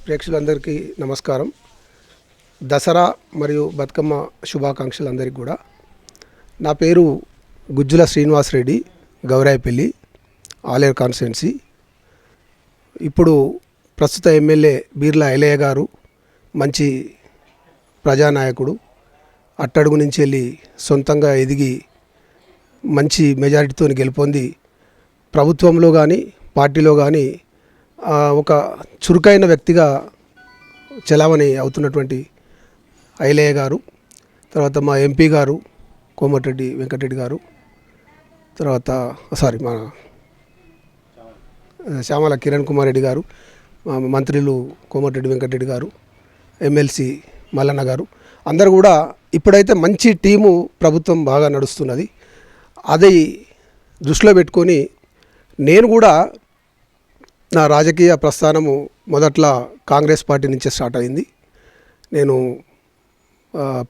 ప్రేక్షకులందరికీ నమస్కారం. దసరా మరియు బతుకమ్మ శుభాకాంక్షలు అందరికీ కూడా. నా పేరు గుజ్జుల శ్రీనివాస్ రెడ్డి, గౌరాయపల్లి, ఆలేరు కాన్స్టిట్యున్సీ. ఇప్పుడు ప్రస్తుత ఎమ్మెల్యే బీర్లా ఐలయ్య గారు మంచి ప్రజానాయకుడు. అట్టడుగు నుంచి వెళ్ళి సొంతంగా ఎదిగి మంచి మెజారిటీతో గెలుపొంది ప్రభుత్వంలో కానీ పార్టీలో కానీ ఒక చురుకైన వ్యక్తిగా చలామణి అవుతున్నటువంటి ఐలయ్య గారు, తర్వాత మా ఎంపీ గారు కోమటిరెడ్డి వెంకటరెడ్డి గారు, తర్వాత మా శ్యామల కిరణ్ కుమార్ రెడ్డి గారు, మంత్రులు కోమటిరెడ్డి వెంకటరెడ్డి గారు, ఎమ్మెల్సీ మల్లన్న గారు, అందరూ కూడా ఇప్పుడైతే మంచి టీము ప్రభుత్వం బాగా నడుస్తున్నది. అది దృష్టిలో పెట్టుకొని నేను కూడా నా రాజకీయ ప్రస్థానము మొదట్లో కాంగ్రెస్ పార్టీ నుంచే స్టార్ట్ అయింది. నేను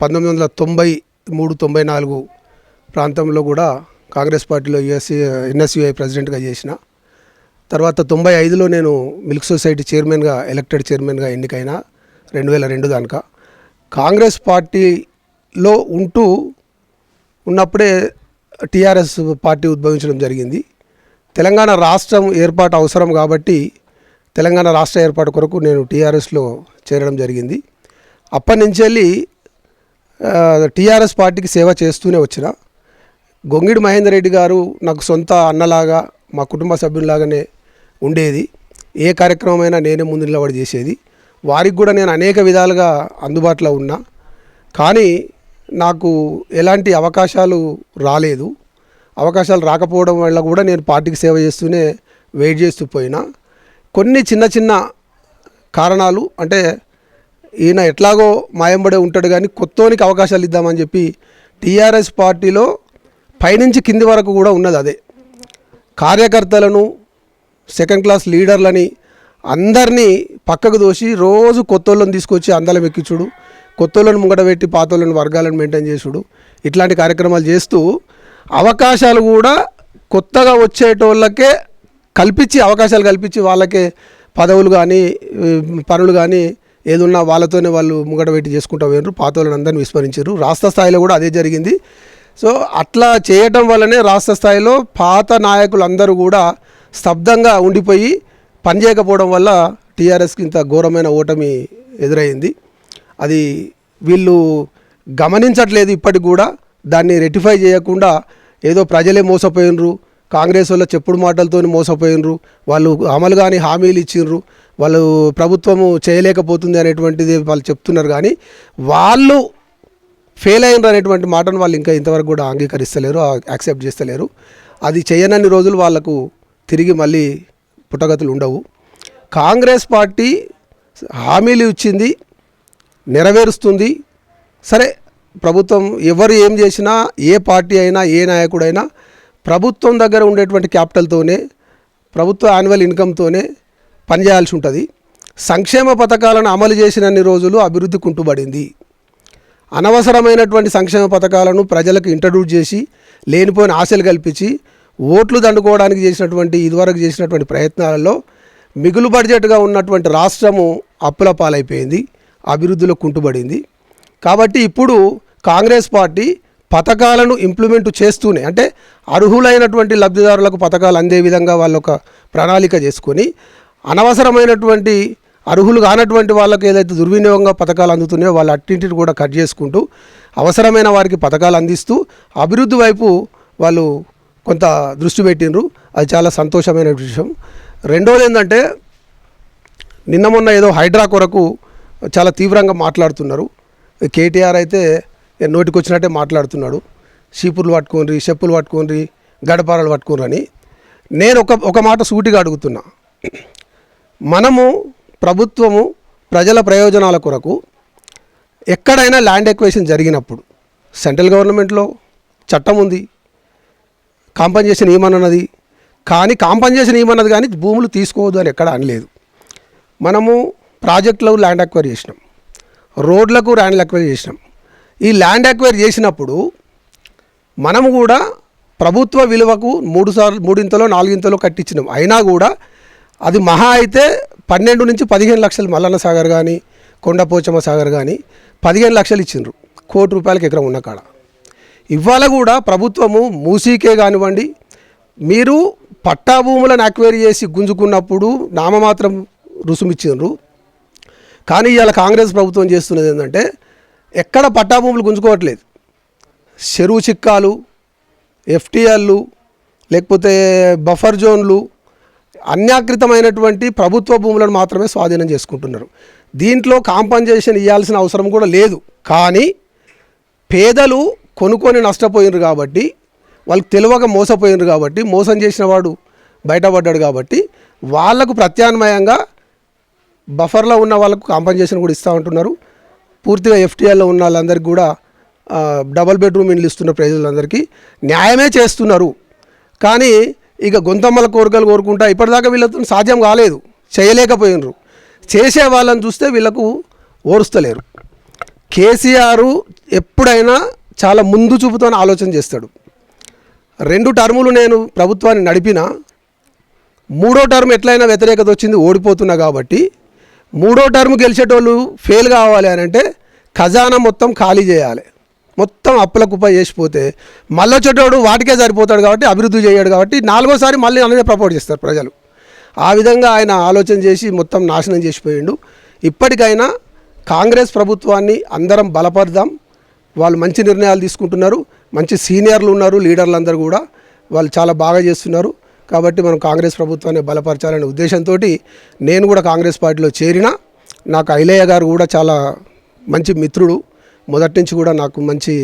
1993-94 ప్రాంతంలో కూడా కాంగ్రెస్ పార్టీలో ఎన్ఎస్యుఐ ప్రెసిడెంట్గా చేసిన. తర్వాత 95లో నేను మిల్క్ సొసైటీ చైర్మన్గా ఎలక్టెడ్ చైర్మన్గా ఎన్నికైన 2002 దాకా. కాంగ్రెస్ పార్టీలో ఉన్నప్పుడే టీఆర్ఎస్ పార్టీ ఉద్భవించడం జరిగింది. తెలంగాణ రాష్ట్రం ఏర్పాటు అవసరం కాబట్టి తెలంగాణ రాష్ట్ర ఏర్పాటు కొరకు నేను టీఆర్ఎస్లో చేరడం జరిగింది. అప్పటి నుంచి వెళ్ళి టీఆర్ఎస్ పార్టీకి సేవ చేస్తూనే వచ్చిన. గొంగిడి మహేందర్ రెడ్డి గారు నాకు సొంత అన్నలాగా, మా కుటుంబ సభ్యులాగానే ఉండేది. ఏ కార్యక్రమమైనా నేనే ముందు నిలబడి చేసేది. వారికి కూడా నేను అనేక విధాలుగా అందుబాటులో ఉన్నా. కానీ నాకు ఎలాంటి అవకాశాలు రాలేదు. అవకాశాలు రాకపోవడం వల్ల కూడా నేను పార్టీకి సేవ చేస్తూనే వెయిట్ చేస్తూ పోయినా. కొన్ని చిన్న చిన్న కారణాలు, అంటే ఈయన ఎట్లాగో మాయంబడే ఉంటాడు కానీ కొత్తోనికి అవకాశాలు ఇద్దామని చెప్పి టీఆర్ఎస్ పార్టీలో పైనుంచి కింది వరకు కూడా ఉన్నది అదే. కార్యకర్తలను, సెకండ్ క్లాస్ లీడర్లని అందరినీ పక్కకు దోసి రోజు కొత్తోళ్ళని తీసుకొచ్చి అందలం ఎక్కించుడు, కొత్తోళ్ళను ముంగడబెట్టి పాతోళ్ళని వర్గాలను మెయింటైన్ చేసుడు, ఇట్లాంటి కార్యక్రమాలు చేస్తూ అవకాశాలు కూడా కొత్తగా వచ్చేటోళ్ళకే అవకాశాలు కల్పించి వాళ్ళకే పదవులు కానీ పనులు కానీ ఏదున్నా వాళ్ళతోనే వాళ్ళు ముంగట పెట్టి చేసుకుంటూ పోయినారు. పాతోళ్ళని అందరినీ విస్మరించారు. రాష్ట్ర స్థాయిలో కూడా అదే జరిగింది. సో అట్లా చేయటం వల్లనే రాష్ట్ర స్థాయిలో పాత నాయకులు అందరూ కూడా స్తబ్దంగా ఉండిపోయి పనిచేయకపోవడం వల్ల టీఆర్ఎస్కి ఇంత ఘోరమైన ఓటమి ఎదురైంది. అది వీళ్ళు గమనించట్లేదు. ఇప్పటికి కూడా దాన్ని రెక్టిఫై చేయకుండా ఏదో ప్రజలే మోసపోయినరు, కాంగ్రెస్ వల్ల చెప్పుడు మాటలతో మోసపోయినరు, వాళ్ళు అమలు కానీ హామీలు ఇచ్చిండ్రు, వాళ్ళు ప్రభుత్వము చేయలేకపోతుంది అనేటువంటిది వాళ్ళు చెప్తున్నారు. కానీ వాళ్ళు ఫెయిల్ అయినరు అనేటువంటి మాటను వాళ్ళు ఇంకా ఇంతవరకు కూడా అంగీకరిస్తలేరు, యాక్సెప్ట్ చేస్తలేరు. అది చేయనన్ని రోజులు వాళ్ళకు తిరిగి మళ్ళీ పుట్టగతులు ఉండవు. కాంగ్రెస్ పార్టీ హామీలు ఇచ్చింది, నెరవేరుస్తుంది. సరే, ప్రభుత్వం ఎవరు ఏం చేసినా, ఏ పార్టీ అయినా, ఏ నాయకుడైనా ప్రభుత్వం దగ్గర ఉండేటువంటి క్యాపిటల్తోనే, ప్రభుత్వ యాన్యువల్ ఇన్కమ్తోనే పనిచేయాల్సి ఉంటుంది. సంక్షేమ పథకాలను అమలు చేసినన్ని రోజులు అభివృద్ధి కుంటుబడింది. అనవసరమైనటువంటి సంక్షేమ పథకాలను ప్రజలకు ఇంట్రడ్యూస్ చేసి లేనిపోయిన ఆశలు కల్పించి ఓట్లు దండుకోవడానికి ఇదివరకు చేసినటువంటి ప్రయత్నాలలో మిగులు బడ్జెట్గా ఉన్నటువంటి రాష్ట్రము అప్పుల పాలైపోయింది, అభివృద్ధిలో కుంటుబడింది. కాబట్టి ఇప్పుడు కాంగ్రెస్ పార్టీ పథకాలను ఇంప్లిమెంట్ చేస్తూనే, అంటే అర్హులైనటువంటి లబ్ధిదారులకు పథకాలు అందే విధంగా వాళ్ళు ఒక ప్రణాళిక చేసుకొని అనవసరమైనటువంటి అర్హులు కానటువంటి వాళ్ళకి ఏదైతే దుర్వినియోగంగా పథకాలు అందుతున్నాయో వాళ్ళ అట్టింటిని కూడా కట్ చేసుకుంటూ అవసరమైన వారికి పథకాలు అందిస్తూ అభివృద్ధి వైపు వాళ్ళు కొంత దృష్టి పెట్టినరు. అది చాలా సంతోషమైన విషయం. రెండోది ఏంటంటే, నిన్న మొన్న ఏదో హైడ్రా కొరకు చాలా తీవ్రంగా మాట్లాడుతున్నారు. కేటీఆర్ అయితే నోటికి వచ్చినట్టే మాట్లాడుతున్నాడు. చీపుర్లు పట్టుకోండి, చెప్పులు పట్టుకోండి, గడపారలు పట్టుకోండి అని. నేను ఒక మాట సూటిగా అడుగుతున్నా. మనము ప్రభుత్వము ప్రజల ప్రయోజనాల కొరకు ఎక్కడైనా ల్యాండ్ ఎక్వేషన్ జరిగినప్పుడు సెంట్రల్ గవర్నమెంట్లో చట్టం ఉంది, కాంపన్సేషన్ ఏమన్నది. కానీ కాంపన్సేషన్ ఏమన్నది కానీ భూములు తీసుకోవద్దు అని ఎక్కడ అనలేదు. మనము ప్రాజెక్టులో ల్యాండ్ అక్వైర్ చేసినాం, రోడ్లకు ల్యాండ్ అక్వైర్ చేసినాం. ఈ ల్యాండ్ అక్వైర్ చేసినప్పుడు మనము కూడా ప్రభుత్వ విలువకు 3 ఇంతలో 4 ఇంతలో కట్టించినాం. అయినా కూడా అది మహా అయితే 12 నుంచి 15 లక్షలు మల్లన్న సాగర్ కానీ కొండపోచమ్మ సాగర్ కానీ 15 లక్షలు ఇచ్చిండ్రు, ₹1,00,00,000 ఎకరం ఉన్న కాడ. ఇవాళ కూడా ప్రభుత్వము మూసీకే కానివ్వండి, మీరు పట్టా భూములను అక్వైరీ చేసి గుంజుకున్నప్పుడు నామమాత్రం రుసుమిచ్చిండ్రు. కానీ ఇవాళ కాంగ్రెస్ ప్రభుత్వం చేస్తున్నది ఏంటంటే ఎక్కడ పట్టా భూములు గుంజుకోవట్లేదు, చెరువు చిక్కాలు, ఎఫ్టీఎల్లు, లేకపోతే బఫర్ జోన్లు, అన్యాకృతమైనటువంటి ప్రభుత్వ భూములను మాత్రమే స్వాధీనం చేసుకుంటున్నారు. దీంట్లో కాంపన్సేషన్ ఇవ్వాల్సిన అవసరం కూడా లేదు. కానీ పేదలు కొనుక్కొని నష్టపోయినారు కాబట్టి, వాళ్ళకి తెలియక మోసపోయినారు కాబట్టి, మోసం చేసిన వాడు బయటపడ్డాడు కాబట్టి వాళ్లకు ప్రత్యామ్నాయంగా బఫర్లో ఉన్న వాళ్ళకు కాంపన్సేషన్ కూడా ఇస్తూ ఉంటున్నారు. పూర్తిగా ఎఫ్టీఎల్లో ఉన్న వాళ్ళందరికీ కూడా డబుల్ బెడ్రూమ్ ఇండ్లు ఇస్తున్న ప్రజలందరికీ న్యాయమే చేస్తున్నారు. కానీ ఇక గొంతమ్మల కోరికలు కోరుకుంటా ఇప్పటిదాకా వీళ్ళతో సాధ్యం కాలేదు, చేయలేకపోయినరు. చేసే వాళ్ళని చూస్తే వీళ్ళకు ఓరుస్తలేరు. కేసీఆర్ ఎప్పుడైనా చాలా ముందు చూపుతో ఆలోచన చేస్తాడు. 2 టర్ములు నేను ప్రభుత్వాన్ని నడిపినా, 3వ టర్మ్ ఎట్లయినా వ్యతిరేకత వచ్చింది, ఓడిపోతున్నా కాబట్టి 3వ టర్మ్ గెలిచేటోళ్ళు ఫెయిల్ కావాలి అని అంటే ఖజానా మొత్తం ఖాళీ చేయాలి, మొత్తం అప్పుల కుప్ప చేసిపోతే మళ్ళీ వచ్చేటోడు వాటికే సరిపోతాడు కాబట్టి అభివృద్ధి చేయడు కాబట్టి 4వసారి మళ్ళీ అలానే ప్రపోజ్ చేస్తారు ప్రజలు. ఆ విధంగా ఆయన ఆలోచన చేసి మొత్తం నాశనం చేసిపోయిండు. ఇప్పటికైనా కాంగ్రెస్ ప్రభుత్వాన్ని అందరం బలపడదాం. వాళ్ళు మంచి నిర్ణయాలు తీసుకుంటున్నారు, మంచి సీనియర్లు ఉన్నారు, లీడర్లు అందరూ కూడా వాళ్ళు చాలా బాగా చేస్తున్నారు. కాబట్టి మనం కాంగ్రెస్ ప్రభుత్వాన్ని బలపరచాలనే ఉద్దేశంతో నేను కూడా కాంగ్రెస్ పార్టీలో చేరిన. నాకు ఐలయ్య గారు కూడా చాలా మంచి మిత్రుడు, మొదటి నుంచి కూడా నాకు మంచి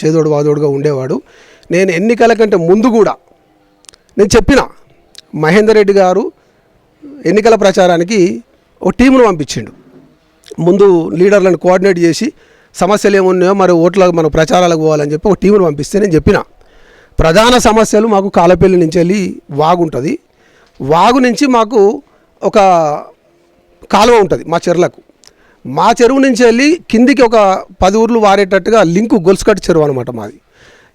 చేదోడు వాదోడుగా ఉండేవాడు. నేను ఎన్నికల కంటే ముందు కూడా నేను చెప్పిన, మహేందర్ రెడ్డి గారు ఎన్నికల ప్రచారానికి ఒక టీమును పంపించిండు. ముందు లీడర్లను కోఆర్డినేట్ చేసి సమస్యలు ఏమున్నాయో మరి ఓట్లకు మన ప్రచారాలకు పోవాలని చెప్పి ఒక టీమును పంపిస్తే నేను చెప్పిన, ప్రధాన సమస్యలు మాకు కాలపల్లి నుంచి వెళ్ళి వాగు ఉంటుంది, వాగు నుంచి మాకు ఒక కాలువ ఉంటుంది మా చెరువులకు, మా చెరువు నుంచి వెళ్ళి కిందికి ఒక 10 ఊర్లు వారేటట్టుగా లింకు గొలుసుకట్టు చెరువు అనమాట మాది.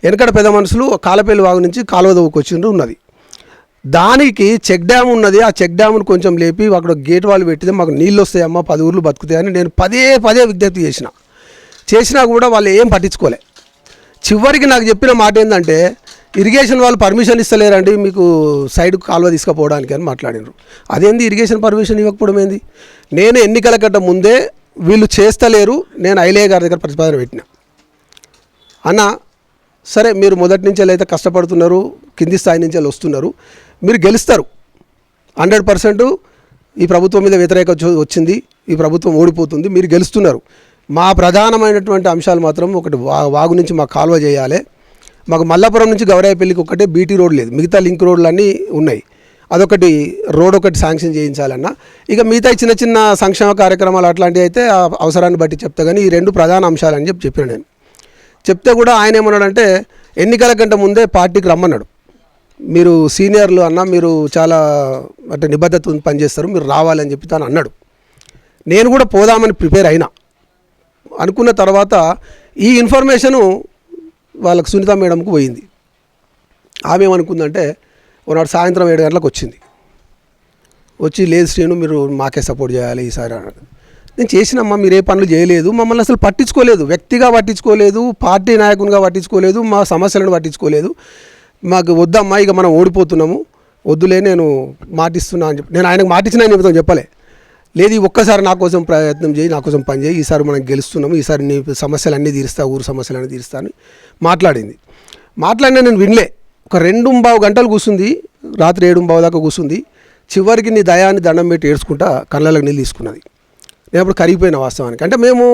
వెనకడ పెద్ద మనుషులు కాలపల్లి వాగు నుంచి కాలువ దవ్వుకొచ్చిండ్రు ఉన్నది. దానికి చెక్ డ్యామ్ ఉన్నది, ఆ చెక్ డ్యామ్ను కొంచెం లేపి అక్కడ గేట్ వాళ్ళు పెట్టితే మాకు నీళ్ళు వస్తాయమ్మా, 10 ఊర్లు బతుకుతాయని నేను పదే విజ్ఞప్తి చేసినా కూడా వాళ్ళు ఏం పట్టించుకోలే. చివరికి నాకు చెప్పిన మాట ఏంటంటే, ఇరిగేషన్ వాళ్ళు పర్మిషన్ ఇస్తలేరండి మీకు సైడ్కు కాలువ తీసుకుపోవడానికి అని మాట్లాడినారు. అదేంది ఇరిగేషన్ పర్మిషన్ ఇవ్వకపోవడం ఏంది? నేను ఎన్నికల కంటే ముందే వీళ్ళు చేస్తలేరు, నేను ఐలయ్య గారి దగ్గర ప్రతిపాదన పెట్టిన. అన్న సరే, మీరు మొదటి నుంచి అయితే కష్టపడుతున్నారు, కింది స్థాయి నుంచి వస్తున్నారు, మీరు గెలుస్తారు, 100% ఈ ప్రభుత్వం మీద వ్యతిరేకత వచ్చింది, ఈ ప్రభుత్వం ఓడిపోతుంది, మీరు గెలుస్తున్నారు. మా ప్రధానమైనటువంటి అంశాలు మాత్రం ఒకటి, వాగు నుంచి మాకు కాలువ చేయాలి, మాకు మల్లాపురం నుంచి గౌరాయపల్లికి ఒకటే బీటీ రోడ్ లేదు, మిగతా లింక్ రోడ్లు అన్నీ ఉన్నాయి, అదొకటి రోడ్ ఒకటి శాంక్షన్ చేయించాలన్నా. ఇక మిగతా చిన్న సంక్షేమ కార్యక్రమాలు అట్లాంటివి అయితే అవసరాన్ని బట్టి చెప్తా. కానీ ఈ 2 ప్రధాన అంశాలని చెప్పిన నేను చెప్తే కూడా ఆయన ఏమన్నాడంటే, ఎన్నికల కంటే ముందే పార్టీకి రమ్మన్నాడు, మీరు సీనియర్లు అన్న, మీరు చాలా అంటే నిబద్ధత పనిచేస్తారు, మీరు రావాలని చెప్పి తాను అన్నాడు. నేను కూడా పోదామని ప్రిపేర్ అయినా. అనుకున్న తర్వాత ఈ ఇన్ఫర్మేషను వాళ్ళకు సునీత మేడంకు పోయింది. ఆమె ఏమనుకుందంటే, ఒకనాడు సాయంత్రం 7 గంటలకు వచ్చింది, వచ్చి లేదు శ్రీను మీరు మాకే సపోర్ట్ చేయాలి ఈసారి అన్నాడు. నేను చేసినమ్మా, మీరు ఏ పనులు చేయలేదు, మమ్మల్ని అసలు పట్టించుకోలేదు, వ్యక్తిగా పట్టించుకోలేదు, పార్టీ నాయకునిగా పట్టించుకోలేదు, మా సమస్యలను పట్టించుకోలేదు, మాకు వద్దమ్మా ఇక మనం ఓడిపోతున్నాము, వద్దులే నేను మాటిస్తున్నా అని చెప్పి నేను ఆయనకు మాటిచ్చిన నిమిత్తం చెప్పలే. లేదు ఒక్కసారి నా కోసం ప్రయత్నం చేయి, నా కోసం పని చేయి, ఈసారి మనం గెలుస్తున్నాము, ఈసారి నీ సమస్యలన్నీ తీరుస్తా, ఊరు సమస్యలన్నీ తీరుస్తా అని మాట్లాడింది. మాట్లాడినా నేను వినలే. ఒక 2.5 గంటలు కూర్చుంది, రాత్రి 7:15 దాకా కూర్చుంది. చివరికి నీ దయాన్ని దండం పెట్టి ఏడ్చుకుంటా కళ్ళలకు నీళ్ళు తీసుకున్నది. నేను అప్పుడు కరిగిపోయిన వాస్తవానికి. అంటే మేము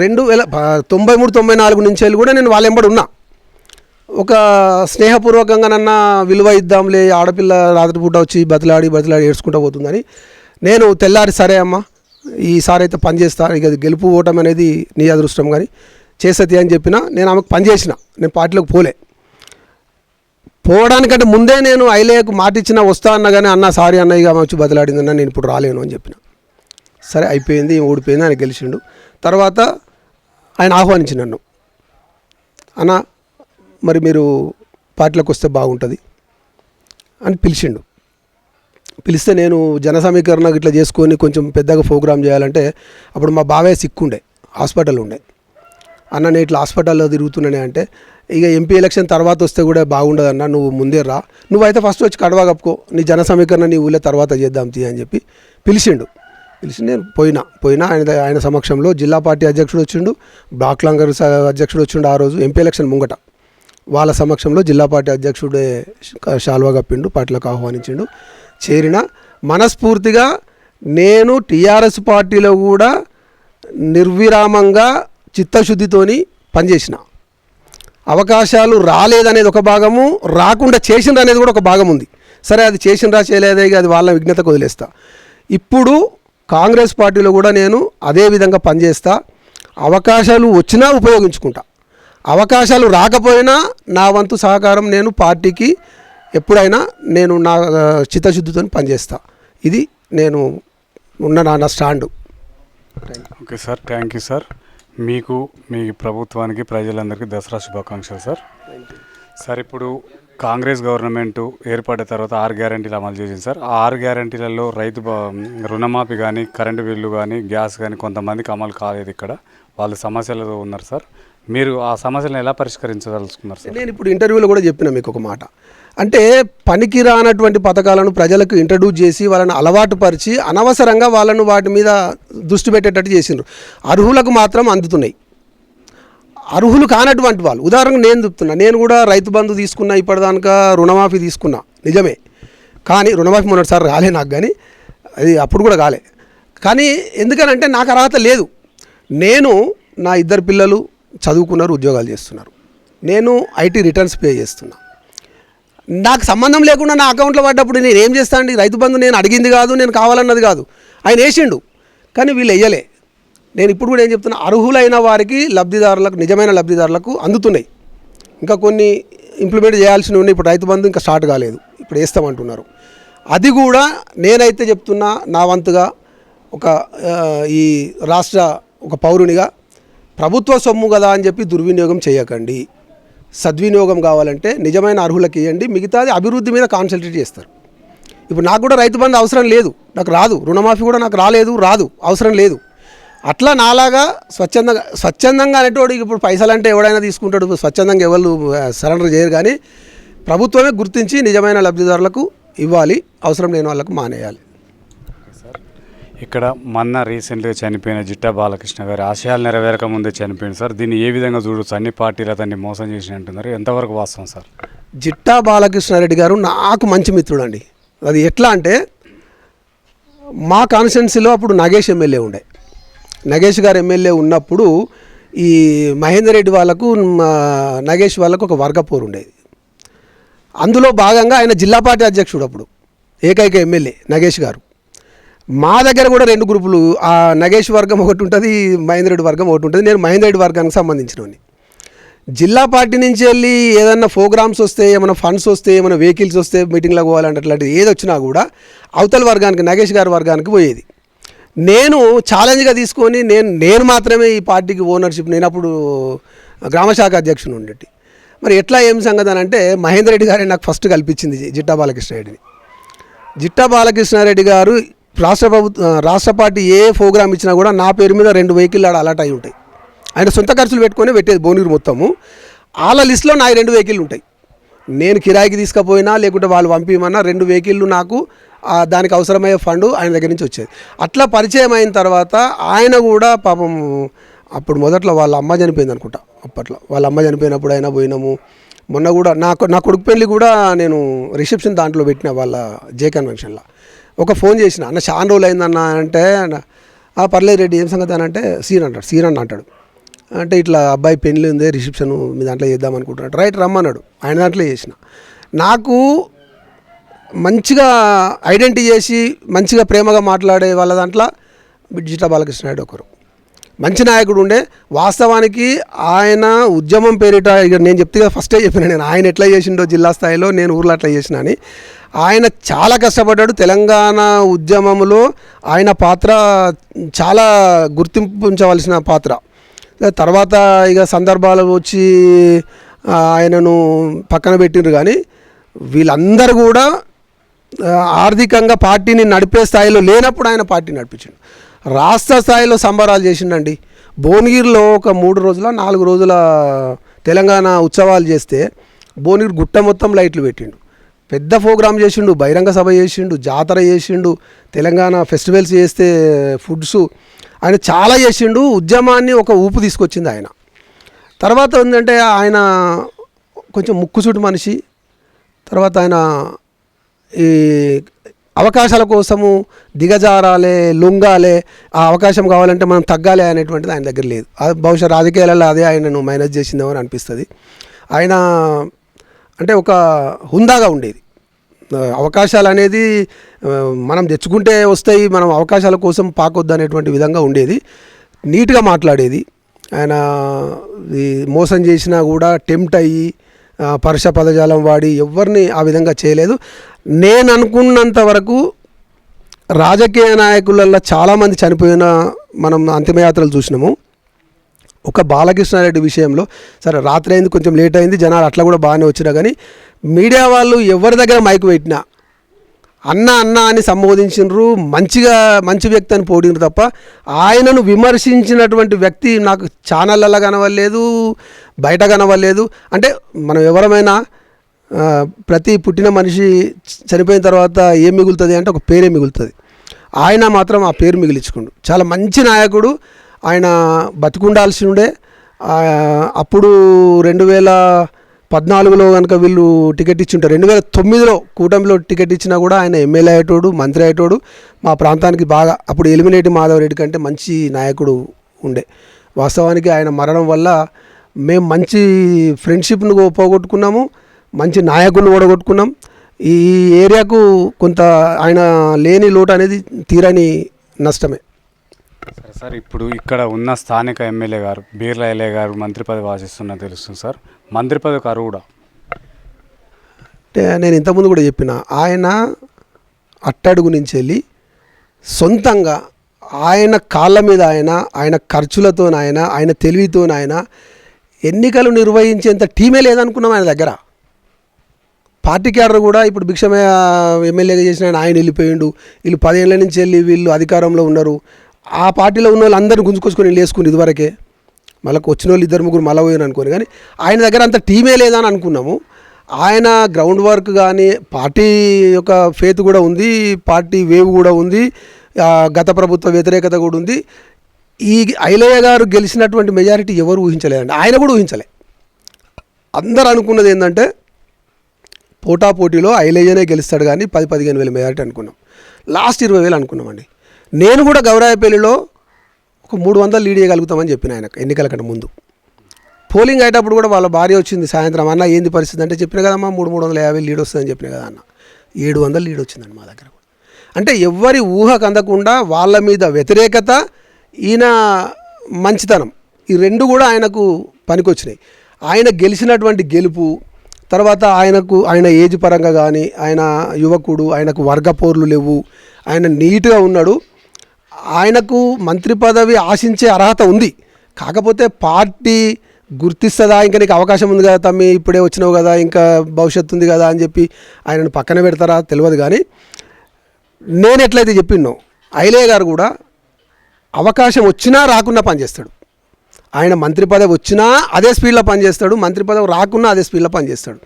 1993-94 నుంచి వెళ్ళి కూడా నేను వాళ్ళ వెంబడి ఉన్నా. ఒక స్నేహపూర్వకంగా నన్న విలువ ఇద్దాంలే, ఆడపిల్ల రాత్రిపూట వచ్చి బతిలాడి ఏడ్చుకుంటూ పోతుందని నేను తెల్లారి సరే అమ్మా ఈసారి అయితే పని చేస్తా, ఇక గెలుపు ఓటం అనేది నీ అదృష్టం కానీ చేసేది అని చెప్పిన. నేను ఆమెకు పని చేసిన, నేను పార్టీలోకి పోవడానికంటే ముందే నేను ఐలయ్యకు మాట ఇచ్చిన వస్తా అన్న కానీ, అన్న సారీ అన్న ఇక వచ్చి బదిలాడిందన్న, నేను ఇప్పుడు రాలేను అని చెప్పిన. సరే అయిపోయింది, ఓడిపోయింది, ఆయన గెలిచిండు. తర్వాత ఆయన ఆహ్వానించి నన్ను, అన్న మరి మీరు పార్టీలోకి వస్తే బాగుంటుంది అని పిలిచిండు. పిలిస్తే నేను జన సమీకరణ ఇట్లా చేసుకొని కొంచెం పెద్దగా ప్రోగ్రామ్ చేయాలంటే అప్పుడు మా బావే సిక్కుండే, హాస్పిటల్ ఉండే. అన్న నేను ఇట్లా హాస్పిటల్లో తిరుగుతున్నానే అంటే, ఇక ఎంపీ ఎలక్షన్ తర్వాత వస్తే కూడా బాగుండదన్న, నువ్వు ముందే రా, నువ్వైతే ఫస్ట్ వచ్చి కడవా కప్పుకో, నీ జన సమీకరణ నీ ఊళ్ళో తర్వాత చేద్దాం తీ అని చెప్పి పిలిచి నేను పోయినా ఆయన సమక్షంలో జిల్లా పార్టీ అధ్యక్షుడు వచ్చిండు, బ్లాక్ కాంగ్రెస్ అధ్యక్షుడు వచ్చిండు. ఆ రోజు ఎంపీ ఎలక్షన్ ముంగట వాళ్ళ సమక్షంలో జిల్లా పార్టీ అధ్యక్షుడే శాల్వా కప్పిండు, పార్టీలకు ఆహ్వానించిండు. చేరిన మనస్ఫూర్తిగా నేను టీఆర్ఎస్ పార్టీలో కూడా నిర్విరామంగా చిత్తశుద్ధితోని పనిచేసిన. అవకాశాలు రాలేదనేది ఒక భాగము, రాకుండా చేసిండ్రు అనేది కూడా ఒక భాగం ఉంది. సరే అది చేసిండ్రా చేయలేదే అది వాళ్ళ విజ్ఞతకు వదిలేస్తా. ఇప్పుడు కాంగ్రెస్ పార్టీలో కూడా నేను అదే విధంగా పనిచేస్తా. అవకాశాలు వచ్చినా ఉపయోగించుకుంటా, అవకాశాలు రాకపోయినా నా వంతు సహకారం నేను పార్టీకి ఎప్పుడైనా నేను నా చిత్తశుద్ధితో పనిచేస్తా. ఇది నేను ఉన్న నా stand. Okay sir, thank you sir. మీకు మీ ప్రభుత్వానికి ప్రజలందరికీ దసరా శుభాకాంక్షలు సార్. సార్ ఇప్పుడు కాంగ్రెస్ గవర్నమెంట్ ఏర్పడిన తర్వాత 6 గ్యారెంటీలు అమలు చేసింది సార్. ఆ 6 గ్యారెంటీలలో రైతు రుణమాఫీ కానీ, కరెంటు బిల్లు కానీ, గ్యాస్ కానీ కొంతమందికి అమలు కాలేదు. ఇక్కడ వాళ్ళు సమస్యలతో ఉన్నారు సార్. మీరు ఆ సమస్యలను ఎలా పరిష్కరించదలుచుకున్నారు సార్? నేను ఇప్పుడు ఇంటర్వ్యూలో కూడా చెప్పిన మీకు ఒక మాట, అంటే పనికి రానటువంటి పథకాలను ప్రజలకు ఇంట్రడ్యూస్ చేసి వాళ్ళని అలవాటు పరిచి అనవసరంగా వాళ్ళను వాటి మీద దృష్టి పెట్టేటట్టు చేసిండ్రు. అర్హులకు మాత్రం అందుతున్నాయి, అర్హులు కానటువంటి వాళ్ళు. ఉదాహరణకు నేను చెప్తున్నా, నేను కూడా రైతు బంధు తీసుకున్నా, ఇప్పటిదాకా రుణమాఫీ తీసుకున్నా నిజమే, కానీ రుణమాఫీ మొన్నటిసారి రాలే నాకు, కానీ అది అప్పుడు కూడా కాలే. కానీ ఎందుకనంటే నాకు అర్హత లేదు. నేను నా 2 పిల్లలు చదువుకున్నారు, ఉద్యోగాలు చేస్తున్నారు, నేను ఐటీ రిటర్న్స్ పే చేస్తున్నా. నాకు సంబంధం లేకుండా నా అకౌంట్లో పడ్డప్పుడు నేను ఏం చేస్తాను అండి? రైతు బంధు నేను అడిగింది కాదు, నేను కావాలన్నది కాదు, ఆయన వేసిండు, కానీ వీళ్ళు వేయలే. నేను ఇప్పుడు కూడా ఏం చెప్తున్నా, అర్హులైన వారికి లబ్ధిదారులకు, నిజమైన లబ్ధిదారులకు అందుతున్నాయి. ఇంకా కొన్ని ఇంప్లిమెంట్ చేయాల్సినవి ఉన్నాయి. ఇప్పుడు రైతు బంధు ఇంకా స్టార్ట్ కాలేదు, ఇప్పుడు వేస్తామంటున్నారు. అది కూడా నేనైతే చెప్తున్నా, నా వంతుగా ఈ రాష్ట్ర ఒక పౌరునిగా ప్రభుత్వ సొమ్ము కదా అని చెప్పి దుర్వినియోగం చేయకండి. సద్వినియోగం కావాలంటే నిజమైన అర్హులకి ఇవ్వండి, మిగతాది అభివృద్ధి మీద కాన్సన్ట్రేట్ చేస్తారు. ఇప్పుడు నాకు కూడా రైతు బంధు అవసరం లేదు, నాకు రాదు, రుణమాఫీ కూడా నాకు రాదు, అవసరం లేదు. అట్లా నాలాగా స్వచ్ఛందంగా అనేటోడు ఇప్పుడు పైసలు అంటే ఎవడైనా తీసుకుంటాడు, స్వచ్ఛందంగా ఎవరు సరెండర్ చేయరు. కానీ ప్రభుత్వమే గుర్తించి నిజమైన లబ్ధిదారులకు ఇవ్వాలి, అవసరం లేని వాళ్ళకు మానేయాలి. ఇక్కడ మొన్న రీసెంట్గా చనిపోయిన జిట్టా బాలకృష్ణ గారి ఆశయాలు నెరవేరక ముందే చనిపోయింది సార్. దీన్ని ఏ విధంగా చూడొచ్చు? అన్ని పార్టీలు అతన్ని మోసం చేసి అంటున్నారు, ఎంతవరకు వాస్తవం సార్? జిట్టా బాలకృష్ణారెడ్డి గారు నాకు మంచి మిత్రుడు అండి. అది ఎట్లా అంటే, మా కాన్స్టిట్యున్సీలో అప్పుడు నగేష్ ఎమ్మెల్యే ఉండే. నగేష్ గారు ఎమ్మెల్యే ఉన్నప్పుడు ఈ మహేందర్ రెడ్డి వాళ్ళకు నగేష్ వాళ్ళకు ఒక వర్గపోరు ఉండేది. అందులో భాగంగా ఆయన జిల్లా పార్టీ అధ్యక్షుడు, అప్పుడు ఏకైక ఎమ్మెల్యే నగేష్ గారు. మా దగ్గర కూడా 2 గ్రూపులు, ఆ నగేష్ వర్గం ఒకటి ఉంటుంది, మహేందర్ రెడ్డి వర్గం ఒకటి ఉంటుంది. నేను మహేందర్ రెడ్డి వర్గానికి సంబంధించినవాడిని. జిల్లా పార్టీ నుంచి వెళ్ళి ఏదన్నా ప్రోగ్రామ్స్ వస్తే, ఏమైనా ఫండ్స్ వస్తే, ఏమైనా వెహికల్స్ వస్తే, మీటింగ్లకు పోవాలంటే అట్లాంటిది ఏది వచ్చినా కూడా అవతల వర్గానికి, నగేష్ గారి వర్గానికి పోయేది. నేను ఛాలెంజ్గా తీసుకొని నేను మాత్రమే ఈ పార్టీకి ఓనర్షిప్, నేను అప్పుడు గ్రామశాఖ అధ్యక్షుడు ఉండేటి. మరి ఎట్లా ఏం సంగతి అని అంటే, మహేందర్ రెడ్డి గారే నాకు ఫస్ట్ కల్పించింది జిట్టా బాలకృష్ణారెడ్డిని. జిట్టా బాలకృష్ణారెడ్డి గారు రాష్ట్ర పార్టీ ఏ ప్రోగ్రామ్ ఇచ్చినా కూడా నా పేరు మీద 2 వెహికల్ ఆడ అలాట్ అయి ఉంటాయి. ఆయన సొంత ఖర్చులు పెట్టుకొని పెట్టేది భువనగిరి మొత్తము. వాళ్ళ లిస్టులో నా 2 వెహికల్ ఉంటాయి. నేను కిరాయికి తీసుకుపోయినా లేకుంటే వాళ్ళు పంపిమన్నా 2 వెహికల్ నాకు దానికి అవసరమయ్యే ఫండ్ ఆయన దగ్గర నుంచి వచ్చేది. అట్లా పరిచయం అయిన తర్వాత ఆయన కూడా పాపం అప్పుడు మొదట్లో వాళ్ళ అమ్మ చనిపోయింది అనుకుంటా. అప్పట్లో వాళ్ళ అమ్మ చనిపోయినప్పుడు అయినా పోయినాము. మొన్న కూడా నా కొడుకు పెళ్ళి కూడా నేను రిసెప్షన్ దాంట్లో పెట్టిన, వాళ్ళ జే కన్వెన్షన్లో. ఒక ఫోన్ చేసిన, అన్న చాలా రోజులు అయిందన్న అంటే, పర్లేదు రెడ్డి ఏం సంగతి అని అంటే, సీన్ అంటాడు. అంటే ఇట్లా అబ్బాయి పెళ్ళి ఉంది, రిసెప్షన్ మీ దాంట్లో చేద్దాం అనుకుంటున్నాడు. రైట్ రమ్మన్నాడు, ఆయన దాంట్లో చేసిన. నాకు మంచిగా ఐడెంటిటీ చేసి మంచిగా ప్రేమగా మాట్లాడే వాళ్ళ దాంట్లో జిట్టా బాలకృష్ణారెడ్డి ఒకరు. మంచి నాయకుడు ఉండే. వాస్తవానికి ఆయన ఉద్యమం పేరిట, ఇక నేను చెప్తే ఫస్టే చెప్పిన, నేను ఆయన ఎట్లా చేసిండో జిల్లా స్థాయిలో, నేను ఊర్లో అట్లా చేసిన అని. ఆయన చాలా కష్టపడ్డాడు. తెలంగాణ ఉద్యమంలో ఆయన పాత్ర చాలా గుర్తింపుంచవలసిన పాత్ర. తర్వాత ఇక సందర్భాలు వచ్చి ఆయనను పక్కన పెట్టిండ్రు. కానీ వీళ్ళందరూ కూడా ఆర్థికంగా పార్టీని నడిపే స్థాయిలో లేనప్పుడు ఆయన పార్టీ నడిపించిండు. రాష్ట్ర స్థాయిలో సంబరాలు చేసిండండి. భువనగిరిలో ఒక 3 రోజుల 4 రోజుల తెలంగాణ ఉత్సవాలు చేస్తే భువనగిరి గుట్ట మొత్తం లైట్లు పెట్టిండు, పెద్ద ప్రోగ్రాం చేసిండు, బహిరంగ సభ చేసిండు, జాతర చేసిండు, తెలంగాణ ఫెస్టివల్స్ చేస్తే ఫుడ్స్ ఆయన చాలా చేసిండు. ఉద్యమాన్ని ఒక ఊపు తీసుకొచ్చింది ఆయన. తర్వాత ఏంటంటే ఆయన కొంచెం ముక్కుసూటి మనిషి. తర్వాత ఆయన ఈ అవకాశాల కోసము దిగజారాలే, లొంగాలే, ఆ అవకాశం కావాలంటే మనం తగ్గాలి అనేటువంటిది ఆయన దగ్గర లేదు. బహుశా రాజకీయాలలో అదే ఆయనను మైనస్ చేసిందేమో అని అనిపిస్తుంది. ఆయన అంటే ఒక హుందాగా ఉండేది. అవకాశాలు అనేది మనం తెచ్చుకుంటే వస్తాయి, మనం అవకాశాల కోసం పాకొద్దు అనేటువంటి విధంగా ఉండేది. నీట్గా మాట్లాడేది. ఆయన మోసం చేసినా కూడా టెంప్ట్ అయ్యి పరుష పదజాలం వాడి ఎవరిని ఆ విధంగా చేయలేదు. నేను అనుకున్నంత వరకు రాజకీయ నాయకులలో చాలామంది చనిపోయిన మనం అంతిమయాత్రలు చూసినాము. ఒక బాలకృష్ణారెడ్డి విషయంలో సరే రాత్రి అయింది, కొంచెం లేట్ అయింది, జనాలు అట్లా కూడా బాగానే వచ్చినా కానీ మీడియా వాళ్ళు ఎవరి దగ్గర మైకు పెట్టినా అన్న అన్న అని సంబోధించినారు. మంచి వ్యక్తి అని పోడినారు తప్ప ఆయనను విమర్శించినటువంటి వ్యక్తి నాకు ఛానళ్ళల్లో కనవలేదు, బయట కనవలేదు. అంటే మనం ఎవరమైనా ప్రతి పుట్టిన మనిషి చనిపోయిన తర్వాత ఏం మిగులుతుంది అంటే ఒక పేరే మిగులుతుంది. ఆయన మాత్రం ఆ పేరు మిగిలించుకుండు. చాలా మంచి నాయకుడు. ఆయన బతికుండాల్సి ఉండే. అప్పుడు 2014లో కనుక వీళ్ళు టికెట్ ఇచ్చి ఉంటారు, 2009లో కూటమిలో టికెట్ ఇచ్చినా కూడా ఆయన ఎమ్మెల్యే అయ్యేటోడు, మంత్రి అయ్యేటోడు. మా ప్రాంతానికి బాగా అప్పుడు ఎలిమినేటి మాధవరెడ్డి కంటే మంచి నాయకుడు ఉండే. వాస్తవానికి ఆయన మరణం వల్ల మేము మంచి ఫ్రెండ్షిప్ను పోగొట్టుకున్నాము, మంచి నాయకుడిని ఓడగొట్టుకున్నాం. ఈ ఏరియాకు కొంత ఆయన లేని లోటు అనేది తీరని నష్టమే. సరే సార్, ఇప్పుడు ఇక్కడ ఉన్న స్థానిక ఎమ్మెల్యే గారు బీర్లా ఎల్ఏ గారు మంత్రి పదవి ఆశిస్తున్నా తెలుస్తుంది సార్. మంత్రి పదవి అర్హుడా? అంటే నేను ఇంతకుముందు కూడా చెప్పిన, ఆయన అట్టడుగు నుంచి వెళ్ళి సొంతంగా ఆయన కాళ్ళ మీద ఆయన ఖర్చులతోనైనా ఆయన తెలివితోనైనా ఎన్నికలు నిర్వహించేంత టీమే లేదనుకున్నాం ఆయన దగ్గర. పార్టీ క్యాడర్ కూడా ఇప్పుడు భిక్షమే ఎమ్మెల్యేగా చేసిన ఆయన వెళ్ళిపోయిండు. వీళ్ళు 10 ఏళ్ళ నుంచి వెళ్ళి వీళ్ళు అధికారంలో ఉన్నారు. ఆ పార్టీలో ఉన్న వాళ్ళు అందరిని గుంజుకొచ్చుకొని వేసుకుని ఇదివరకే మళ్ళీ వచ్చిన వాళ్ళు 2-3 మళ్ళీ పోయాను అనుకోని, కానీ ఆయన దగ్గర అంత టీమే లేదని అనుకున్నాము. ఆయన గ్రౌండ్ వర్క్ కానీ పార్టీ యొక్క ఫేత్ కూడా ఉంది, పార్టీ వేవ్ కూడా ఉంది, గత ప్రభుత్వ వ్యతిరేకత కూడా ఉంది. ఈ ఐలయ్య గారు గెలిచినటువంటి మెజారిటీ ఎవరు ఊహించలేదండి. ఆయన కూడా ఊహించలే. అందరూ అనుకున్నది ఏంటంటే పోటాపోటీలో ఐలయ్యనే గెలుస్తాడు కానీ 10-15 వేల మెజారిటీ అనుకున్నాం. లాస్ట్ 20 వేలు అనుకున్నామండి. నేను కూడా గౌరాయపల్లిలో ఒక 300 లీడ్ చేయగలుగుతామని చెప్పిన ఆయన ఎన్నికల కంటే ముందు. పోలింగ్ అయ్యేటప్పుడు కూడా వాళ్ళ భార్య వచ్చింది సాయంత్రం, అన్న ఏంది పరిస్థితి అంటే చెప్పిన కదమ్మా 350 లీడ్ వస్తుందని చెప్పిన కదా అన్న. 700 లీడ్ వచ్చిందండి మా దగ్గర. అంటే ఎవ్వరి ఊహకు అందకుండా వాళ్ళ మీద వ్యతిరేకత, ఈయన మంచితనం, ఈ రెండు కూడా ఆయనకు పనికొచ్చినాయి. ఆయన గెలిచినటువంటి గెలుపు తర్వాత ఆయన ఏజ్ పరంగా కానీ ఆయన యువకుడు, ఆయనకు వర్గ పోర్లు లేవు, ఆయన నీట్గా ఉన్నాడు. ఆయనకు మంత్రి పదవి ఆశించే అర్హత ఉంది. కాకపోతే పార్టీ గుర్తిస్తుందా, ఇంకా నీకు అవకాశం ఉంది కదా తమ్మి, ఇప్పుడే వచ్చినావు కదా, ఇంకా భవిష్యత్తు ఉంది కదా అని చెప్పి ఆయనను పక్కన పెడతారా తెలియదు. కానీ నేను ఎట్లయితే చెప్పినో ఐలయ్య గారు కూడా అవకాశం వచ్చినా రాకున్నా పనిచేస్తాడు. ఆయన మంత్రి పదవి వచ్చినా అదే స్పీడ్లో పనిచేస్తాడు, మంత్రి పదవి రాకున్నా అదే స్పీడ్లో పనిచేస్తాడు.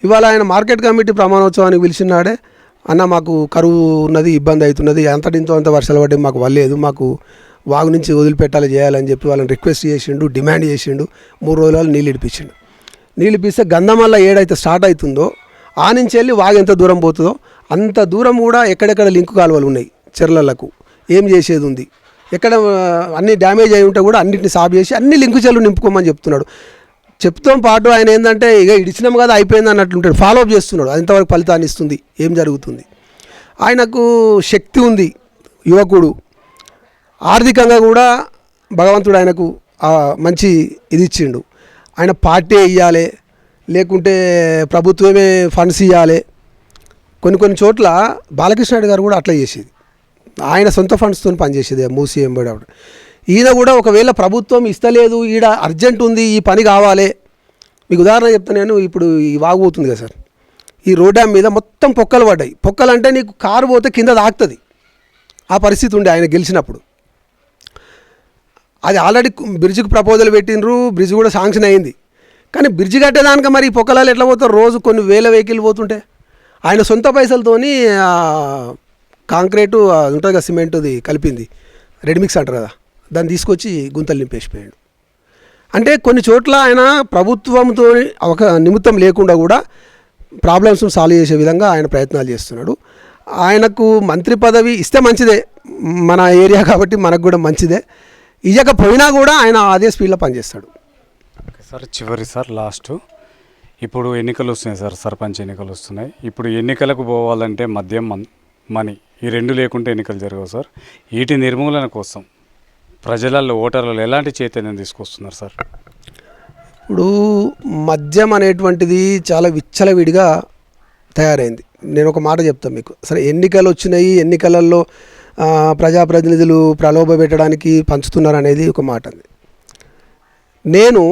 ఇవాళ ఆయన మార్కెట్ కమిటీ ప్రమాణోత్సవానికి పిలిచినాడే, అన్న మాకు కరువు ఉన్నది, ఇబ్బంది అవుతున్నది, ఎంతటింతో అంత వర్షాలు పడ్డాయి, మాకు వల్లేదు, మాకు వాగు నుంచి వదిలిపెట్టాలి చేయాలని చెప్పి వాళ్ళని రిక్వెస్ట్ చేసిండు, డిమాండ్ చేసిండు. 3 రోజులు నీళ్ళు ఇడిపించిండు. నీళ్ళు ఇప్పిస్తే గంధమల్ల ఏడైతే స్టార్ట్ అవుతుందో ఆ నుంచి వెళ్ళి వాగు ఎంత దూరం పోతుందో అంత దూరం కూడా ఎక్కడెక్కడ లింకు కాలువలు ఉన్నాయి చెర్లలకు, ఏం చేసేది ఉంది, ఎక్కడ అన్ని డ్యామేజ్ అయి ఉంటే కూడా అన్నింటిని సాఫ్ చేసి అన్ని లింకు చెల్లు నింపుకోమని చెప్తున్నాడు. చెప్తాం పాటు ఆయన ఏంటంటే ఇక ఇడిచినాం కదా అయిపోయింది అన్నట్లుంటాడు, ఫాలోఅప్ చేస్తున్నాడు. అది ఎంతవరకు ఫలితాన్ని ఇస్తుంది, ఏం జరుగుతుంది. ఆయనకు శక్తి ఉంది, యువకుడు, ఆర్థికంగా కూడా భగవంతుడు ఆయనకు మంచి ఇది ఇచ్చిండు. ఆయన పార్టీ ఇవ్వాలి, లేకుంటే ప్రభుత్వమే ఫండ్స్ ఇవ్వాలి. కొన్ని చోట్ల బాలకృష్ణ గారు కూడా అట్లా చేసేది, ఆయన సొంత ఫండ్స్తో పనిచేసేది మూసీ ఎంబడి. ఈయన కూడా ఒకవేళ ప్రభుత్వం ఇస్తలేదు, ఈడ అర్జెంట్ ఉంది, ఈ పని కావాలి. మీకు ఉదాహరణ చెప్తాను నేను. ఇప్పుడు ఈ వాగు పోతుంది కదా సార్, ఈ రోడ్ డ్యామ్ మీద మొత్తం పొక్కలు పడ్డాయి. పొక్కలు అంటే నీకు కారు పోతే కింద తాకుతుంది, ఆ పరిస్థితి ఉండే ఆయన గెలిచినప్పుడు. అది ఆల్రెడీ బ్రిడ్జ్కి ప్రపోజల్ పెట్టినరు, బ్రిడ్జ్ కూడా శాంక్షన్ అయింది. కానీ బ్రిడ్జ్ కట్టేదానికి మరి ఈ పొక్కలాలు ఎట్లా పోతారు? రోజు కొన్ని వేల వెహికల్ పోతుంటే ఆయన సొంత పైసలతోని కాంక్రీటు ఉంటుంది కదా, సిమెంట్ది కలిపింది, రెడీ మిక్స్ అంటారు కదా, దాన్ని తీసుకొచ్చి గుంతలు నింపేసిపోయాడు. అంటే కొన్ని చోట్ల ఆయన ప్రభుత్వంతో ఒక నిమిత్తం లేకుండా కూడా ప్రాబ్లమ్స్ను సాల్వ్ చేసే విధంగా ఆయన ప్రయత్నాలు చేస్తున్నాడు. ఆయనకు మంత్రి పదవి ఇస్తే మంచిదే, మన ఏరియా కాబట్టి మనకు కూడా మంచిదే. ఇవ్వకపోయినా కూడా ఆయన అదే స్పీడ్లో పనిచేస్తాడు. సార్ చివరి సార్ లాస్ట్, ఇప్పుడు ఎన్నికలు వస్తున్నాయి సార్, సర్పంచ్ ఎన్నికలు వస్తున్నాయి. ఇప్పుడు ఎన్నికలకు పోవాలంటే మద్యం మనీ ఈ రెండు లేకుంటే ఎన్నికలు జరగవు సార్. వీటి నిర్మూలన కోసం ప్రజలలో ఓటర్లలో ఎలాంటి చైతన్యం తీసుకొస్తున్నారు సార్? ఇప్పుడు మద్యం అనేటువంటిది చాలా విచ్చలవిడిగా తయారైంది. నేను ఒక మాట చెప్తాను మీకు. సరే, ఎన్నికలు వచ్చినాయి, ఎన్నికలలో ప్రజాప్రతినిధులు ప్రలోభ పెట్టడానికి పంచుతున్నారు అనేది ఒక మాట. నేను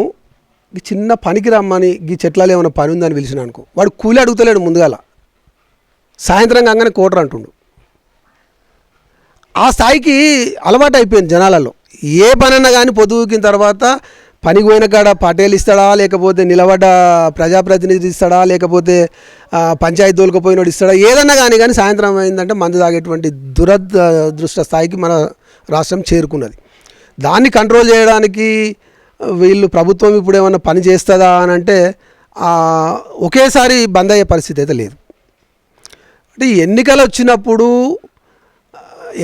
ఈ చిన్న పనికి రమ్మని ఈ చెట్లలో ఏమైనా పని ఉందని పిలిచిన అనుకో, వాడు కూలి అడుగుతలేడు ముందుగాల, సాయంత్రం కాగానే కోటర్ అంటుండు. ఆ స్థాయికి అలవాటు అయిపోయింది జనాలలో. ఏ పనన్నా కానీ పొద్దుకిన తర్వాత పనికి పోయిన కాడ పటేలు ఇస్తాడా, లేకపోతే నిలబడ్డ ప్రజాప్రతినిధి ఇస్తాడా, లేకపోతే పంచాయతీ తోలుకపోయినోడు ఇస్తాడా, ఏదన్నా కానీ సాయంత్రం అయిందంటే మందు తాగేటువంటి దురదృష్ట స్థాయికి మన రాష్ట్రం చేరుకున్నది. దాన్ని కంట్రోల్ చేయడానికి వీళ్ళు ప్రభుత్వం ఇప్పుడు ఏమన్నా పని చేస్తుందా అని అంటే ఒకేసారి బంద్ అయ్యే పరిస్థితి అయితే లేదు. అంటే ఎన్నికలు వచ్చినప్పుడు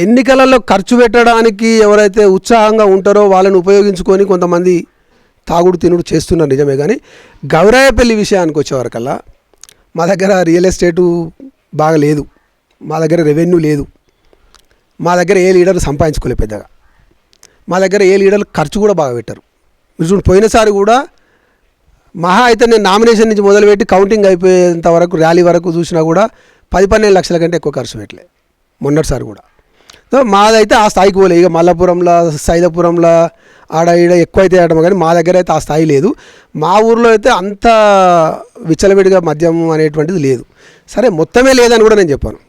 ఎన్నికలలో ఖర్చు పెట్టడానికి ఎవరైతే ఉత్సాహంగా ఉంటారో వాళ్ళని ఉపయోగించుకొని కొంతమంది తాగుడు తినుడు చేస్తున్నారు నిజమే. కానీ గౌరాయపల్లి విషయానికి వచ్చేవరకల్లా మా దగ్గర రియల్ ఎస్టేటు బాగా లేదు, మా దగ్గర రెవెన్యూ లేదు, మా దగ్గర ఏ లీడర్ సంపాదించుకోలేదు పెద్దగా, మా దగ్గర ఏ లీడర్లు ఖర్చు కూడా బాగా పెట్టారు. మీరు చూడండి, పోయినసారి కూడా మహా అయితే నేను నామినేషన్ నుంచి మొదలుపెట్టి కౌంటింగ్ అయిపోయేంత వరకు ర్యాలీ వరకు చూసినా కూడా 10-12 లక్షల కంటే ఎక్కువ ఖర్చు పెట్టలే మొన్నటిసారి కూడా. మాదైతే ఆ స్థాయికి పోలే. ఇక మల్లపురంలో, సైదాపురంలో ఆడ ఈడ ఎక్కువ అయితే ఆడము, కానీ మా దగ్గర అయితే ఆ స్థాయి లేదు. మా ఊర్లో అయితే అంత విచ్చలవిడిగా మద్యం అనేటువంటిది లేదు. సరే, మొత్తమే లేదని కూడా నేను చెప్పాను.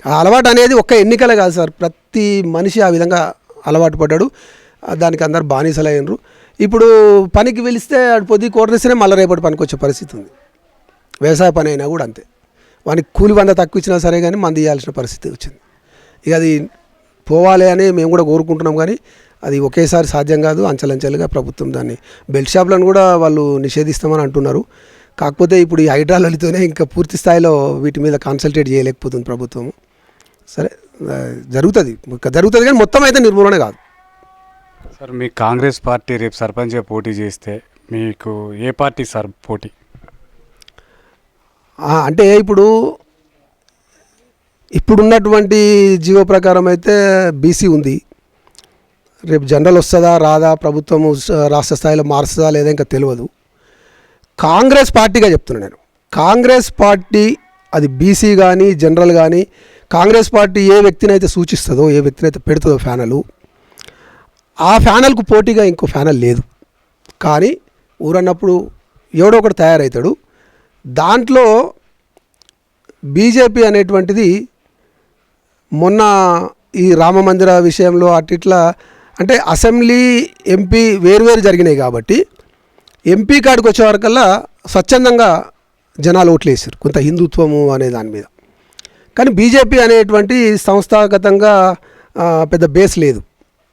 ఆ అలవాటు అనేది ఒక్క ఎన్నికలే కాదు సార్, ప్రతి మనిషి ఆ విధంగా అలవాటు పడ్డాడు. దానికి అందరు బానిసలు అయినరు. ఇప్పుడు పనికి పిలిస్తే అటు పొద్దు కోటరిస్తేనే మళ్ళీ రేపటి పనికి వచ్చే పరిస్థితి ఉంది. వ్యవసాయ పని అయినా కూడా అంతే, వానికి కూలి 100 తక్కువ ఇచ్చినా సరే కానీ మంది ఇవ్వాల్సిన పరిస్థితి వచ్చింది. ఇక అది పోవాలి అని మేము కూడా కోరుకుంటున్నాం, కానీ అది ఒకేసారి సాధ్యం కాదు. అంచెలంచెలుగా ప్రభుత్వం దాన్ని బెల్ట్ షాపులను కూడా వాళ్ళు నిషేధిస్తామని అంటున్నారు. కాకపోతే ఇప్పుడు ఈ హైడ్రాలజీతోనే ఇంకా పూర్తి స్థాయిలో వీటి మీద కాన్సన్ట్రేట్ చేయలేకపోతుంది ప్రభుత్వం. సరే, జరుగుతుంది కానీ మొత్తం అయితే నిర్మూలన కాదు సార్. మీ కాంగ్రెస్ పార్టీ రేపు సర్పంచ్గా పోటీ చేస్తే మీకు ఏ పార్టీ సార్ పోటీ? అంటే ఇప్పుడున్నటువంటి జీవో ప్రకారం అయితే బీసీ ఉంది. రేపు జనరల్ వస్తుందా రాదా, ప్రభుత్వము రాష్ట్ర స్థాయిలో మారుస్తుందా లేదా ఇంకా తెలియదు. కాంగ్రెస్ పార్టీగా చెప్తున్నాను నేను. కాంగ్రెస్ పార్టీ అది బీసీ కానీ జనరల్ కానీ, కాంగ్రెస్ పార్టీ ఏ వ్యక్తిని అయితే సూచిస్తుందో, ఏ వ్యక్తిని అయితే పెడుతుందో ఫ్యానలు, ఆ ఫ్యానల్కు పోటీగా ఇంకో ఫ్యానల్ లేదు. కానీ ఊరన్నప్పుడు ఎవడో ఒకటి తయారవుతాడు. దాంట్లో బీజేపీ అనేటువంటిది మొన్న ఈ రామ మందిర విషయంలో అట్లా అంటే అసెంబ్లీ ఎంపీ వేరువేరు జరిగినాయి కాబట్టి ఎంపీ కాడికి వచ్చే వరకల్లా స్వచ్ఛందంగా జనాలు ఓట్లు వేసారు కొంత హిందుత్వము అనే దాని మీద. కానీ బీజేపీ అనేటువంటి సంస్థాగతంగా పెద్ద బేస్ లేదు.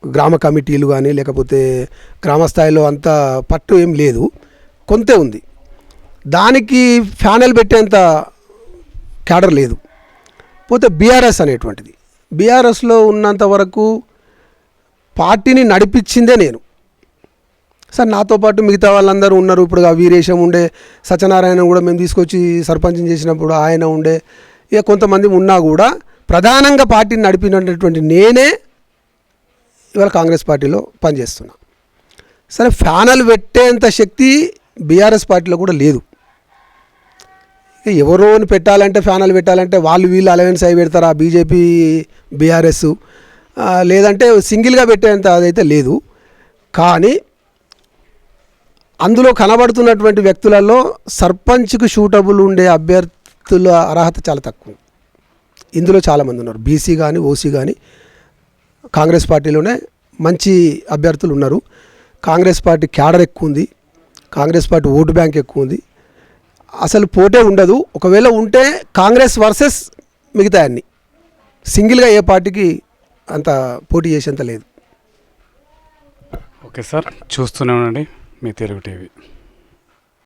గ్రామ కమిటీలు కానీ లేకపోతే గ్రామ స్థాయిలో అంత పట్టు ఏం లేదు, కొంతే ఉంది. దానికి ఫ్యానల్ పెట్టేంత క్యాడర్ లేదు. పోతే బీఆర్ఎస్ అనేటువంటిది, బీఆర్ఎస్లో ఉన్నంత వరకు పార్టీని నడిపించిందే నేను సార్. నాతో పాటు మిగతా వాళ్ళందరూ ఉన్నారు. ఇప్పుడు వీరేశం ఉండే, సత్యనారాయణ కూడా మేము తీసుకొచ్చి సర్పంచం చేసినప్పుడు ఆయన ఉండే, ఇక కొంతమంది ఉన్నా కూడా ప్రధానంగా పార్టీని నడిపినటువంటి నేనే ఇవాళ కాంగ్రెస్ పార్టీలో పనిచేస్తున్నా. సరే, ఫ్యానల్ పెట్టేంత శక్తి బీఆర్ఎస్ పార్టీలో కూడా లేదు. ఎవరోని పెట్టాలంటే ఫ్యానల్ పెట్టాలంటే వీళ్ళు అలవెన్స్ అయి పెడతారా బీజేపీ బీఆర్ఎస్, లేదంటే సింగిల్గా పెట్టేంత అదైతే లేదు. కానీ అందులో కనబడుతున్నటువంటి వ్యక్తులలో సర్పంచ్కి షూటబుల్ ఉండే అభ్యర్థుల అర్హత చాలా తక్కువ. ఇందులో చాలామంది ఉన్నారు, బీసీ కానీ ఓసీ కానీ కాంగ్రెస్ పార్టీలోనే మంచి అభ్యర్థులు ఉన్నారు. కాంగ్రెస్ పార్టీ క్యాడర్ ఎక్కువ ఉంది, కాంగ్రెస్ పార్టీ ఓటు బ్యాంక్ ఎక్కువ ఉంది. అసలు పోటే ఉండదు. ఒకవేళ ఉంటే కాంగ్రెస్ వర్సెస్ మిగతా అన్ని, సింగిల్గా ఏ పార్టీకి అంత పోటీ చేసేంత లేదు. ఓకే సార్, చూస్తూనే ఉండండి మీ తెలుగు టీవీ.